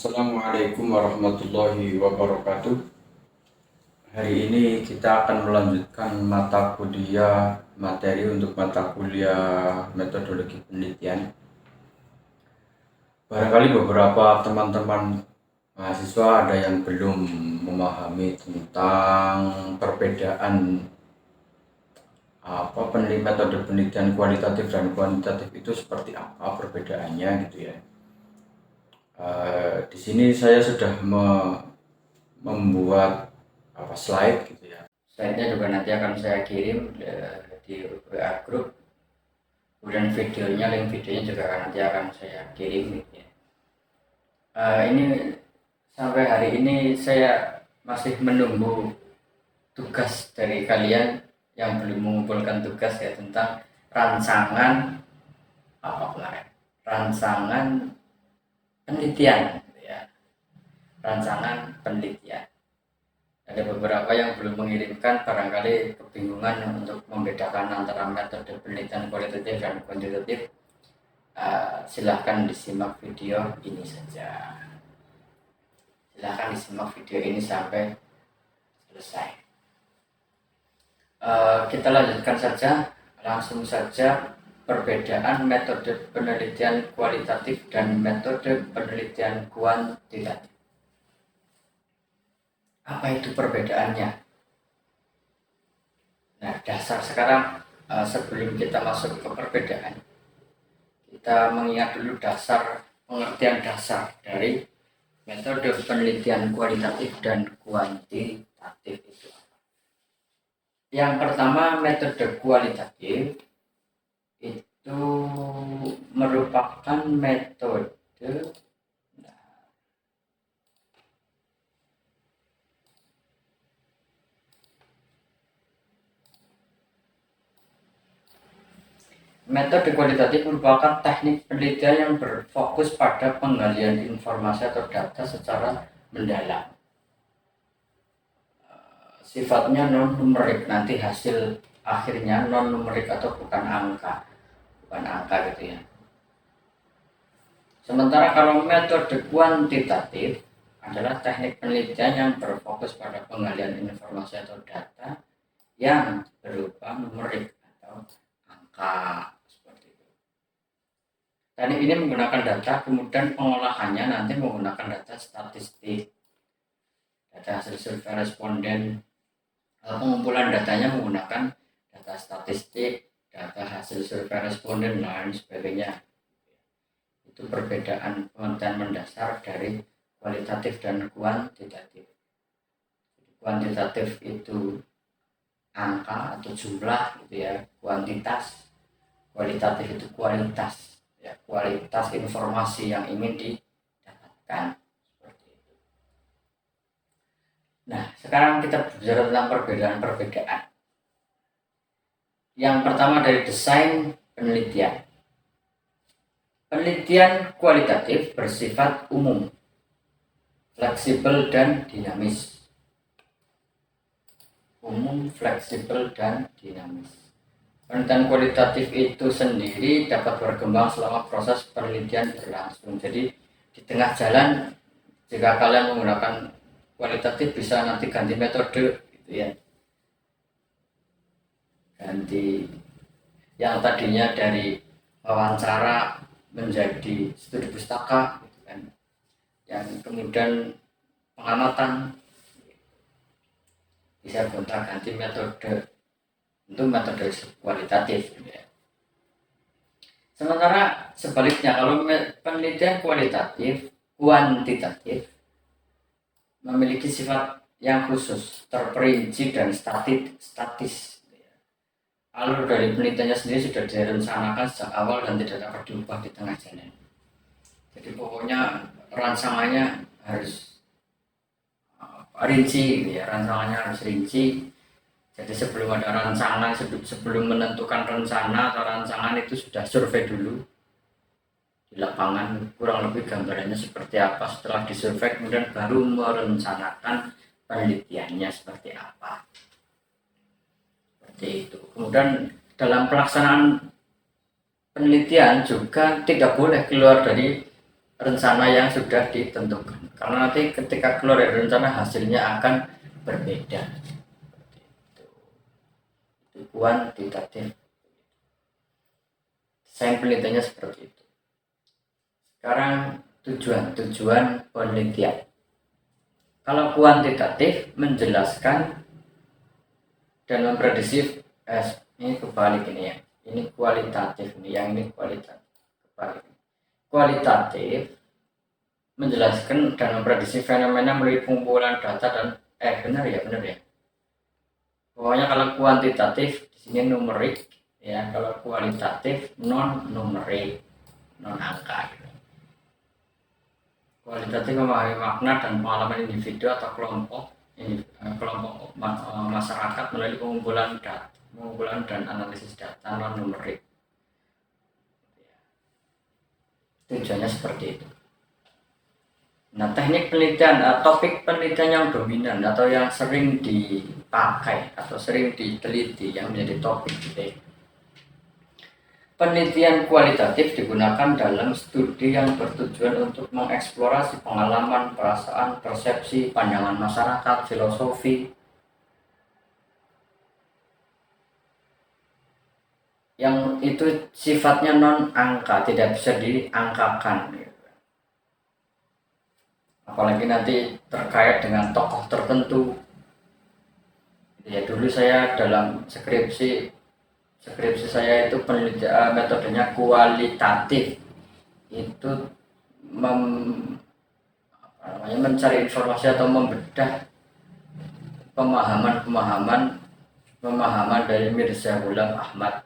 Assalamualaikum warahmatullahi wabarakatuh. Hari ini kita akan melanjutkan mata kuliah materi untuk mata kuliah metodologi penelitian. Barangkali beberapa teman-teman mahasiswa ada yang belum memahami tentang perbedaan metode penelitian kualitatif dan kuantitatif itu seperti apa perbedaannya gitu ya. Di sini saya sudah membuat slide gitu ya. Slide-nya juga nanti akan saya kirim di WA group. Kemudian link videonya juga nanti akan saya kirim gitu ya. Ini sampai hari ini saya masih menunggu tugas dari kalian yang belum mengumpulkan tugas ya tentang rancangan rancangan penelitian gitu ya. Rancangan penelitian. Ada beberapa yang belum mengirimkan, barangkali kebingungan untuk membedakan antara metode penelitian kualitatif dan kuantitatif. Silahkan disimak video ini saja. Silahkan disimak video ini sampai selesai. Kita lanjutkan saja, langsung saja perbedaan metode penelitian kualitatif dan metode penelitian kuantitatif. Apa itu perbedaannya? Nah, dasar sekarang sebelum kita masuk ke perbedaan, kita mengingat dulu pengertian dasar dari metode penelitian kualitatif dan kuantitatif itu. Yang pertama, metode kualitatif itu merupakan metode Metode kualitatif merupakan teknik penelitian yang berfokus pada penggalian informasi atau data secara mendalam. Sifatnya non-numerik, nanti hasil akhirnya non-numerik atau bukan angka gitu ya. Sementara kalau metode kuantitatif adalah teknik penelitian yang berfokus pada penggalian informasi atau data yang berupa numerik atau angka. Teknik ini menggunakan data, kemudian pengolahannya nanti menggunakan data statistik, data hasil survei responden. Pengumpulan datanya menggunakan data statistik, data hasil survei responden, dan sebagainya. Itu perbedaan pengertian mendasar dari kualitatif dan kuantitatif. Kuantitatif itu angka atau jumlah gitu ya, kuantitas. Kualitatif itu kualitas. Ya, kualitas informasi yang ingin didapatkan seperti itu. Nah, sekarang kita bicara tentang perbedaan. Yang pertama dari desain penelitian. Penelitian kualitatif bersifat umum, fleksibel dan dinamis. Umum, fleksibel dan dinamis. Penelitian kualitatif itu sendiri dapat berkembang selama proses penelitian berlangsung. Jadi di tengah jalan, jika kalian menggunakan kualitatif, bisa nanti ganti metode gitu ya. Ganti yang tadinya dari wawancara menjadi studi pustaka gitu kan. Yang kemudian pengamatan bisa gonta-ganti metode. Itu metode kualitatif ya. Sementara sebaliknya, kalau penelitian kuantitatif memiliki sifat yang khusus, terperinci dan statis ya. Alur dari penelitiannya sendiri sudah direncanakan sejak awal dan tidak dapat diubah di tengah jalan. Jadi pokoknya rancangannya harus rinci ya, rancangannya harus rinci. Jadi sebelum ada rancangan, sebelum menentukan rencana atau rancangan itu sudah survei dulu di lapangan, kurang lebih gambarannya seperti apa. Setelah disurvei kemudian baru merencanakan penelitiannya seperti apa. Seperti itu. Kemudian dalam pelaksanaan penelitian juga tidak boleh keluar dari rencana yang sudah ditentukan. Karena nanti ketika keluar dari rencana hasilnya akan berbeda. Itu kuantitatif. Saya penelitiannya seperti itu. Sekarang tujuan penelitian. Kalau kuantitatif menjelaskan dan memprediksi, ini kebalik ini ya. Ini kualitatif, ini yang ini kualitatif. Kebalik. Kualitatif menjelaskan dan memprediksi fenomena melalui pengumpulan data dan benar ya. Pokoknya kalau kuantitatif di sini numerik ya, kalau kualitatif non numerik, non angka. Gitu. Kualitatif memahami makna dan pengalaman individu atau kelompok masyarakat melalui pengumpulan dan analisis data non numerik. Tujuannya seperti itu. Nah, teknik penelitian, topik penelitian yang dominan atau yang sering dipakai atau sering diteliti yang menjadi topik gitu. Penelitian kualitatif digunakan dalam studi yang bertujuan untuk mengeksplorasi pengalaman, perasaan, persepsi, pandangan masyarakat, filosofi yang itu sifatnya non angka, tidak bisa diangkakan. Apalagi nanti terkait dengan tokoh tertentu. Ya dulu saya dalam skripsi saya itu penelitian metodenya kualitatif, itu mencari informasi atau membedah pemahaman dari Mirza Ghulam Ahmad,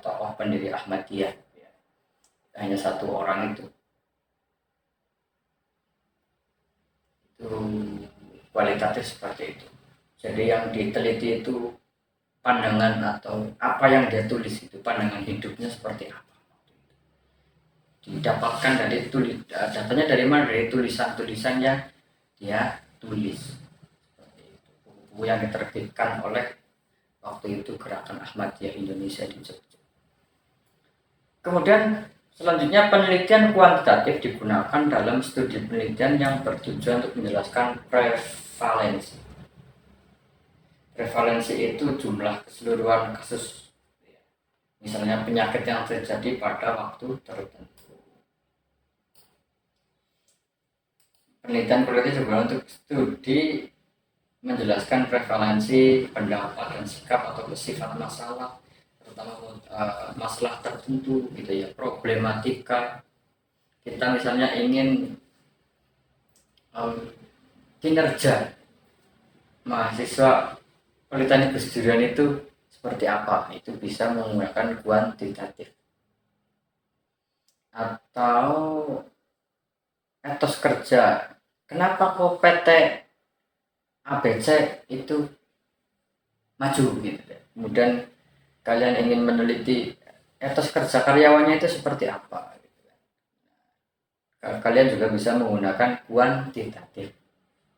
tokoh pendiri Ahmadiyah. Hanya satu orang itu kualitatif seperti itu. Jadi yang diteliti itu pandangan atau apa yang dia tulis itu, pandangan hidupnya seperti apa. Didapatkan dari datanya dari mana? Dari tulisan-tulisan yang dia tulis. Buku yang diterbitkan oleh waktu itu Gerakan Ahmadiyah Indonesia di Jogja. Kemudian selanjutnya penelitian kuantitatif digunakan dalam studi penelitian yang bertujuan untuk menjelaskan prevalensi. Prevalensi itu jumlah keseluruhan kasus, misalnya penyakit yang terjadi pada waktu tertentu. Penelitian kualitatif juga untuk studi menjelaskan prevalensi pendapat dan sikap atau sifat masalah, terutama masalah tertentu gitu ya, problematika. Kita misalnya ingin kinerja mahasiswa Politeknik Gus Durian itu seperti apa, itu bisa menggunakan kuantitatif. Atau etos kerja, kenapa kok PT ABC itu maju gitu. Kemudian kalian ingin meneliti etos kerja karyawannya itu seperti apa gitu. Kalian juga bisa menggunakan kuantitatif,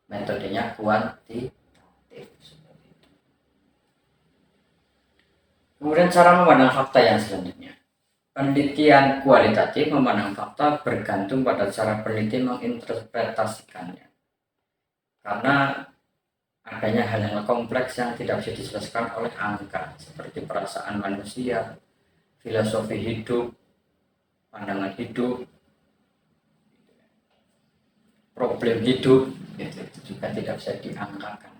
metodenya kuantitatif. Kemudian cara memandang fakta yang selanjutnya. Penelitian kualitatif memandang fakta bergantung pada cara peneliti menginterpretasikannya. Karena adanya hal-hal kompleks yang tidak bisa dijelaskan oleh angka, seperti perasaan manusia, filosofi hidup, pandangan hidup, problem hidup, itu juga tidak bisa diangkakan.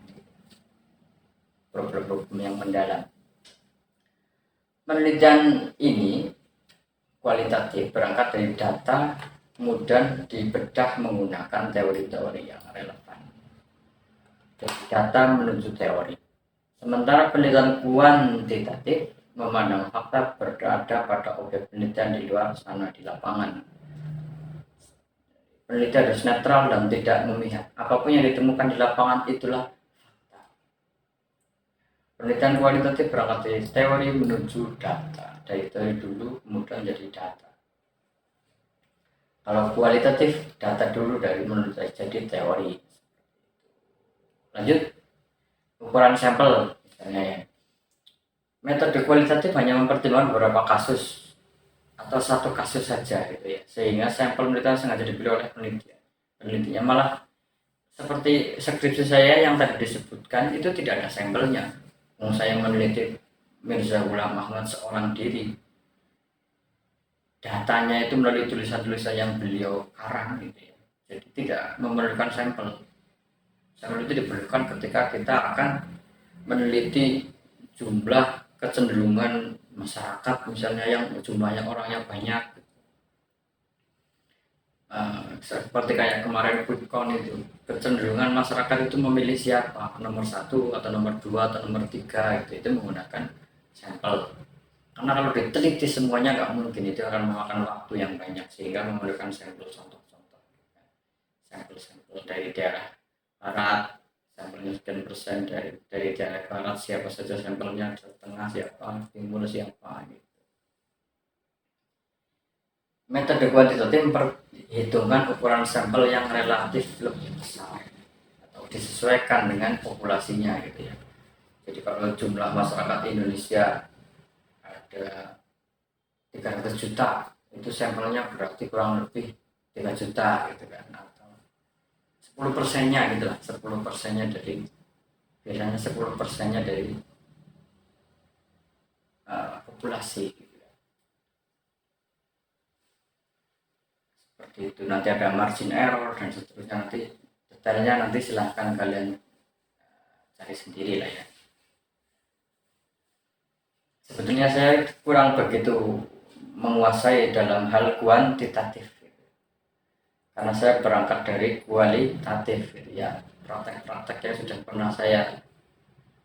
Problem-problem yang mendalam. Penelitian ini kualitatif berangkat dari data, kemudian dibedah menggunakan teori-teori yang relevan. Dari data menuju teori. Sementara penelitian kuantitatif memandang fakta berada pada objek penelitian di luar sana, di lapangan. Penelitian harus netral dan tidak memihak. Apapun yang ditemukan di lapangan itulah fakta. Penelitian kualitatif berangkat dari teori menuju data. Dari teori dulu kemudian jadi data. Kalau kualitatif, data dulu dari menurut jadi teori. Lanjut, ukuran sampel misalnya ya. Metode kualitatif hanya mempertimbangkan beberapa kasus atau satu kasus saja gitu ya, sehingga sampel penelitian sengaja dipilih oleh penelitinya. Malah seperti skripsi saya yang tadi disebutkan itu tidak ada sampelnya. Saya meneliti Mirza Ghulam Ahmad seorang diri, datanya itu melalui tulisan-tulisan yang beliau karang gitu ya, jadi tidak memerlukan sampel. Sampel itu diperlukan ketika kita akan meneliti jumlah kecenderungan masyarakat, misalnya yang jumlahnya orangnya banyak, seperti kayak kemarin QuickCount itu, kecenderungan masyarakat itu memilih siapa, nomor 1 atau nomor 2 atau nomor 3 itu menggunakan sampel. Karena kalau diteliti semuanya nggak mungkin, itu akan memakan waktu yang banyak, sehingga memerlukan sampel contoh-contoh, sampel dari daerah barat, sampelnya sekian persen dari daerah barat, siapa saja sampelnya, tengah siapa, timur siapa gitu. Metode kuantitatif memperhitungkan ukuran sampel yang relatif lebih besar atau disesuaikan dengan populasinya gitu ya. Jadi kalau jumlah masyarakat Indonesia ada 300 juta, itu sampelnya berarti kurang lebih 3 juta gitu kan, atau 10%-nya gitu lah, 10%-nya dari, biasanya 10%-nya dari populasi gitu. Seperti itu, nanti ada margin error dan seterusnya, nanti detailnya nanti silahkan kalian cari sendiri lah ya. Sebetulnya saya kurang begitu menguasai dalam hal kuantitatif gitu, karena saya berangkat dari kualitatif gitu ya. Praktek-praktek yang sudah pernah saya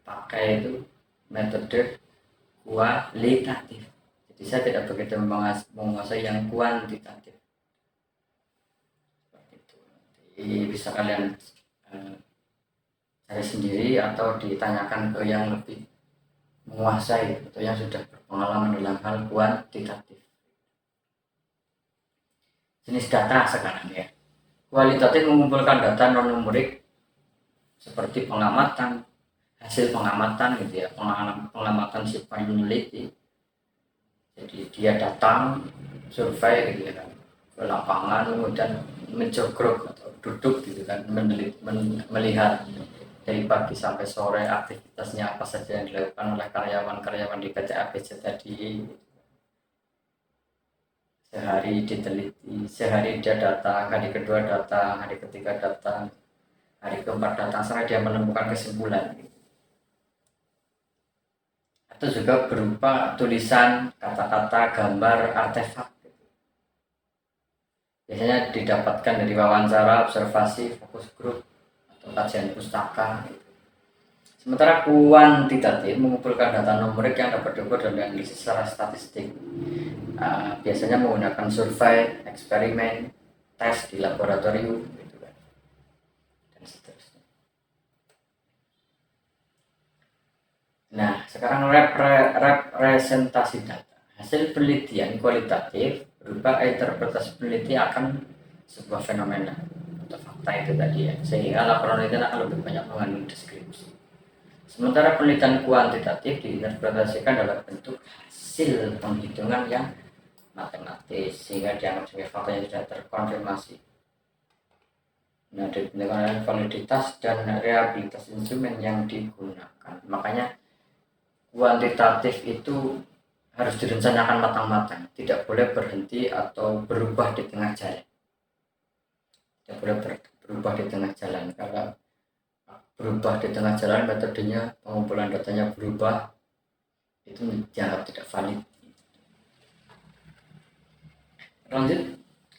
pakai itu metode kualitatif, jadi saya tidak begitu menguasai yang kuantitatif. Seperti itu. Jadi bisa kalian cari sendiri atau ditanyakan ke yang lebih menguasai atau yang sudah berpengalaman dalam hal kuantitatif. Jenis data sekarang ya, kualitatif mengumpulkan data non numerik seperti pengamatan, hasil pengamatan gitu ya, pengamatan si peneliti. Jadi dia datang survei gitu ya kan, ke lapangan, kemudian menjogrok atau duduk gitu kan, melihat dari pagi sampai sore aktivitasnya apa saja yang dilakukan oleh karyawan-karyawan di PT ABC tadi. Sehari diteliti, sehari dia datang, hari kedua datang, hari ketiga datang, hari keempat datang, sampai dia menemukan kesimpulan. Atau juga berupa tulisan, kata-kata, gambar, artefak. Biasanya didapatkan dari wawancara, observasi, fokus grup, atau kajian pustaka. Sementara kuantitatif mengumpulkan data numerik yang dapat diukur dan dianalisis secara statistik. Biasanya menggunakan survei, eksperimen, tes di laboratorium, gitu kan, dan seterusnya. Nah, sekarang representasi data. Hasil penelitian kualitatif berupa interpretasi peneliti akan sebuah fenomena atau fakta itu tadi ya, sehingga laporan penelitian akan lebih banyak mengandung deskripsi. Sementara penelitian kuantitatif diinterpretasikan dalam bentuk hasil penghitungan yang matematis, sehingga dianggap sebagai fakta yang sudah terkonfirmasi. Nah, ditentukan validitas dan reliabilitas instrumen yang digunakan. Makanya kuantitatif itu harus direncanakan matang-matang, tidak boleh berhenti atau berubah di tengah jalan. Tidak boleh berubah di tengah jalan. Kalau berubah di tengah jalan, metodenya pengumpulan datanya berubah, itu dianggap tidak valid. Lanjut,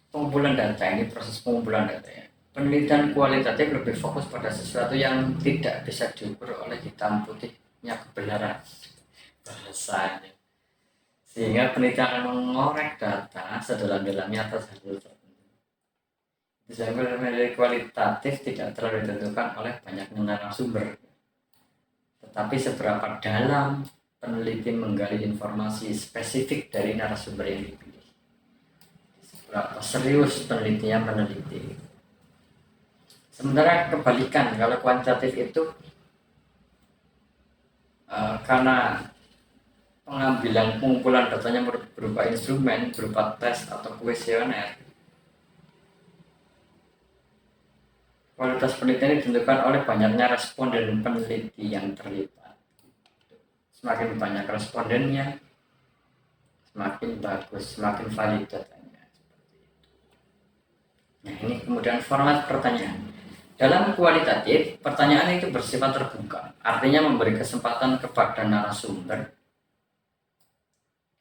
pengumpulan data. Ini proses pengumpulan data ya. Penelitian kualitatif lebih fokus pada sesuatu yang tidak bisa diukur oleh hitam putihnya kebenaran bahasanya, sehingga penelitian akan mengorek data sedalam-dalamnya atas hasil tertentu. Sehingga penelitian kualitatif tidak terlalu ditentukan oleh banyaknya narasumber, tetapi seberapa dalam peneliti menggali informasi spesifik dari narasumber yang dipilih, seberapa serius penelitinya meneliti. Sementara kebalikan, kalau kuantitatif itu karena pengambilan pengumpulan datanya berupa instrumen, berupa tes atau kuesioner. Kualitas penelitian ditentukan oleh banyaknya responden peneliti yang terlibat. Semakin banyak respondennya, semakin bagus, semakin valid datanya. Nah, ini kemudian format pertanyaan. Dalam kualitatif, pertanyaan itu bersifat terbuka, artinya memberi kesempatan kepada narasumber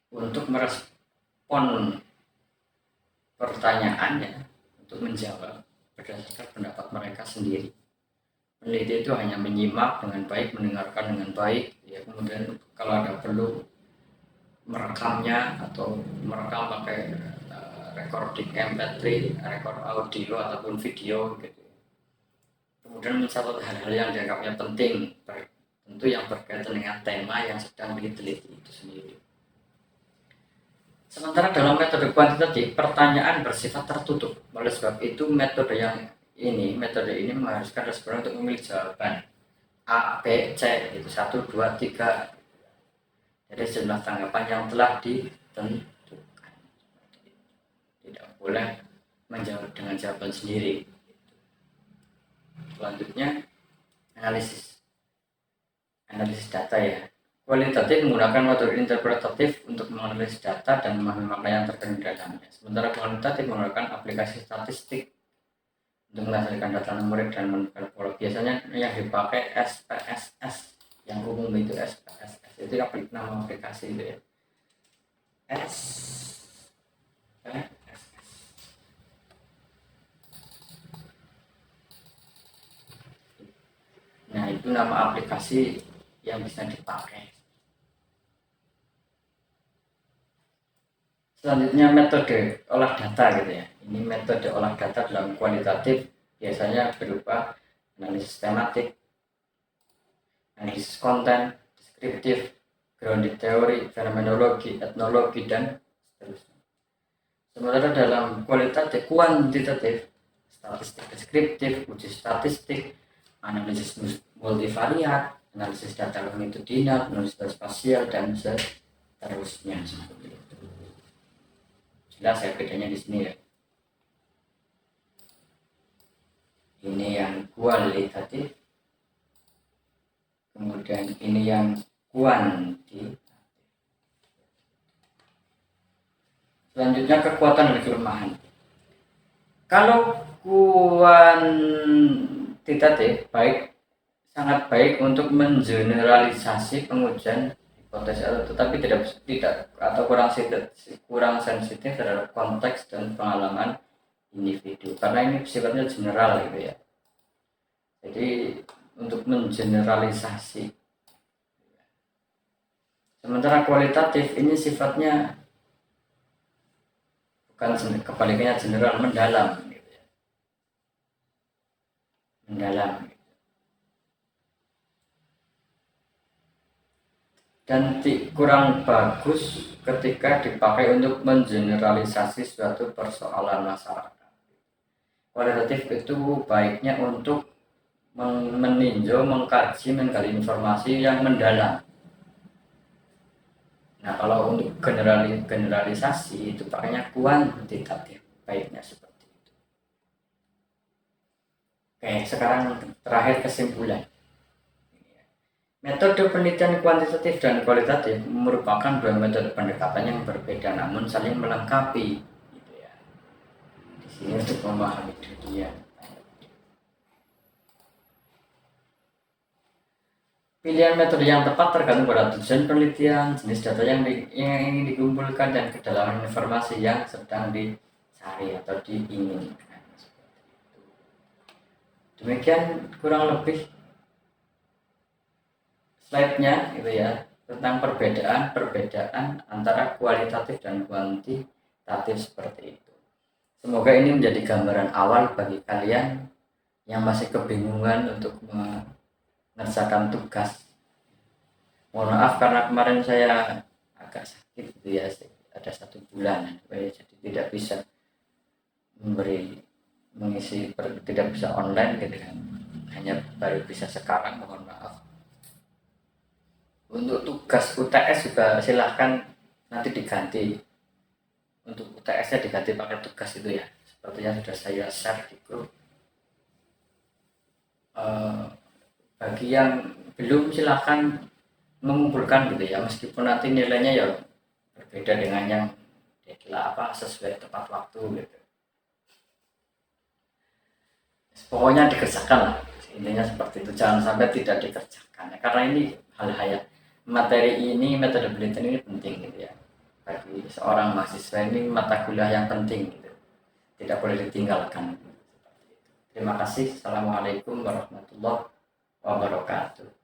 untuk merespon pertanyaannya, untuk menjawab berdasarkan pendapat mereka sendiri. Peneliti itu hanya menyimak dengan baik, mendengarkan dengan baik, ya, kemudian kalau ada perlu merekamnya atau merekam pakai recording MP3, rekor audio ataupun video gitu. Kemudian mencatat hal-hal yang dianggapnya penting, tentu yang berkaitan dengan tema yang sedang diteliti itu sendiri. Sementara dalam metode kuantitatif, pertanyaan bersifat tertutup. Oleh sebab itu, metode ini mengharuskan responden untuk memilih jawaban A, B, C, itu 1, 2, 3 dari sejumlah tanggapan yang telah ditentukan. Tidak boleh menjawab dengan jawaban sendiri. Selanjutnya, analisis data ya. Kualitatif menggunakan metode interpretatif untuk menganalisis data dan memahami makna yang terkandung di dalamnya. Sementara kualitatif menggunakan aplikasi statistik untuk menghasilkan data numerik dan menentukan pola. Biasanya yang dipakai SPSS, yang umum itu SPSS, itu nama aplikasi itu ya. SPSS. Nah, itu nama aplikasi yang bisa dipakai. Selanjutnya metode olah data gitu ya. Ini metode olah data dalam kualitatif biasanya berupa analisis tematik, analisis konten, deskriptif, grounded teori, fenomenologi, etnologi, dan seterusnya. Sementara dalam kualitatif kuantitatif, statistik deskriptif, uji statistik, analisis multivariat, analisis data longitudinal, analisis data spasial, dan seterusnya. Jelas ya bedanya di sini ya. Ini yang kualitatif, kemudian ini yang kuantitatif. Selanjutnya kekuatan dan kelemahan. Kalau kuantitatif sangat baik untuk mengeneralisasi pengujian hipotesis, tetapi tidak atau kurang sensitif terhadap konteks dan pengalaman individu, karena ini sifatnya general gitu ya. Jadi untuk mengeneralisasi. Sementara kualitatif ini sifatnya bukan kebalikannya general, mendalam gitu ya. Mendalam. Dan kurang bagus ketika dipakai untuk mengeneralisasi suatu persoalan masyarakat. Kualitatif itu baiknya untuk meninjau, mengkaji, menggali informasi yang mendalam. Nah, kalau untuk generalisasi itu pakainya kuantitatif, baiknya seperti itu. Oke, sekarang terakhir kesimpulan. Metode penelitian kuantitatif dan kualitatif merupakan dua metode pendekatan yang berbeda namun saling melengkapi, gitu ya. Di sini untuk memahami dunia. Pilihan metode yang tepat tergantung pada tujuan penelitian, jenis data yang ingin dikumpulkan, dan kedalaman informasi yang sedang dicari atau diinginkan. Demikian kurang lebih slide-nya gitu ya, tentang perbedaan antara kualitatif dan kuantitatif seperti itu. Semoga ini menjadi gambaran awal bagi kalian yang masih kebingungan untuk mengerjakan tugas. Mohon maaf karena kemarin saya agak sakit gitu ya, ada 1 bulan, jadi tidak bisa tidak bisa online gitu kan, hanya baru bisa sekarang, mohon maaf. Untuk tugas UTS juga silahkan nanti diganti, untuk UTS-nya diganti pakai tugas itu ya, sepertinya sudah saya share di grup. Bagi yang belum silahkan mengumpulkan gitu ya, meskipun nanti nilainya ya berbeda dengan yang sesuai tepat waktu gitu. Pokoknya dikerjakan lah, intinya seperti itu, jangan sampai tidak dikerjakan ya, karena ini hal-hal materi ini, metode penelitian ini penting gitu ya, bagi seorang mahasiswa ini mata kuliah yang penting gitu, tidak boleh ditinggalkan. Terima kasih. Assalamualaikum warahmatullahi wabarakatuh.